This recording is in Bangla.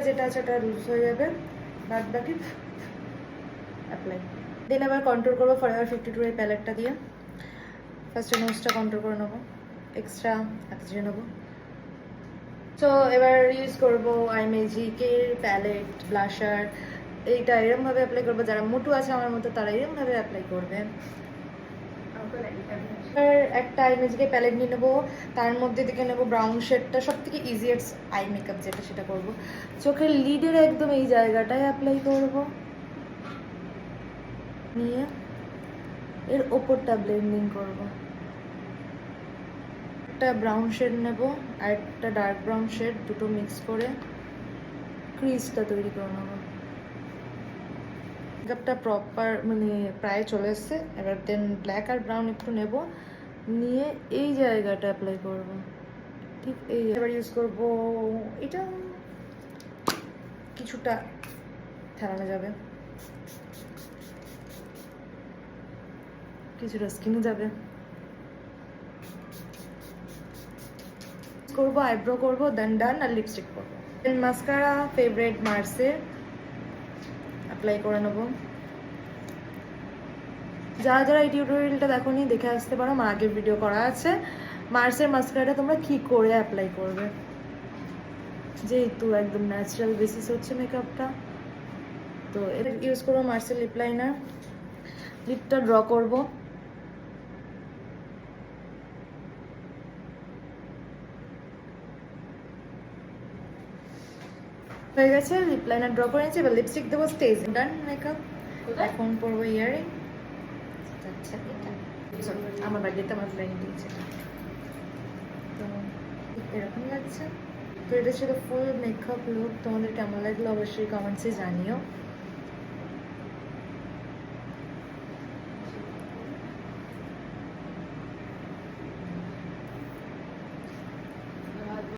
যেটা আছে ওটা লুজ হয়ে যাবে, বাদ বাকি অ্যাপ্লাই। দেন আবার কন্ট্রোল করবো ফরএভার 52 এই প্যালেটটা দিয়ে। ফার্স্টে নোজটা কন্ট্রোল করে নেবো, এক্সট্রা দিয়ে নেবো। তো এবার ইউজ করবো আইমেজিকের প্যালেট ব্লাশার। এইটা এরমভাবে অ্যাপ্লাই করবো, যারা মোটু আছে আমার মতো তারা এরমভাবে অ্যাপ্লাই করবে। একটা আইমেজিকে প্যালেট নিয়ে নেবো, তার মধ্যে থেকে নেবো ব্রাউন শেডটা, সব থেকে ইজিয়েস্ট আই মেকআপ যেটা সেটা করবো। চোখের লিডের একদম এই জায়গাটায় অ্যাপ্লাই করবো, নিয়ে এর ওপরটা ব্লেন্ডিং করবো। একটা ব্রাউন শেড নেবো আর একটা ডার্ক ব্রাউন শেড, দুটো মিক্স করে ক্রিজটা তৈরি করে নেবো। মেকআপটা প্রপার মানে প্রায় চলে এসছে। এবার দেন ব্ল্যাক আর ব্রাউন একটু নেব, নিয়ে এই জায়গাটা অ্যাপ্লাই করব, ঠিক এই। এবার ইউজ করব এটা, কিছুটা ঠেলানো যাবে, কিছুটা স্কিনে যাবে। করবো আইব্রো করবো, দেন ডান আর লিপস্টিক করবো। দেন মাস্কারা ফেভারিট মার্সের অ্যাপ্লাই করে নেবো। যারা যারা এই টিউটোরিয়ালটা দেখোনি দেখে আসতে পারো, আমার আগের ভিডিও করা আছে মার্সের মাস্কারাটা তোমরা কি করে অ্যাপ্লাই করবে, যেহেতু একদম ন্যাচারাল বেসিস হচ্ছে মেকআপটা। তো এটা ইউজ করবো মার্সের লিপ লাইনার, লিপটা ড্র করবো। হয়ে গেছে, লিপ লাইনার ড্র করে নিয়েছি। এবার লিপস্টিক দেবো, স্টেজ ডান মেকআপ। এখন পরবো ইয়ারিং, আচ্ছা এটা আমার বাড়িতে আমার ফ্রেন্ড দিয়েছে, তো এরকম লাগছে। তো এটা ছিল ফুল মেকআপ লুক। তোমাদের কেমন লাগলো অবশ্যই কমেন্টসে জানিও।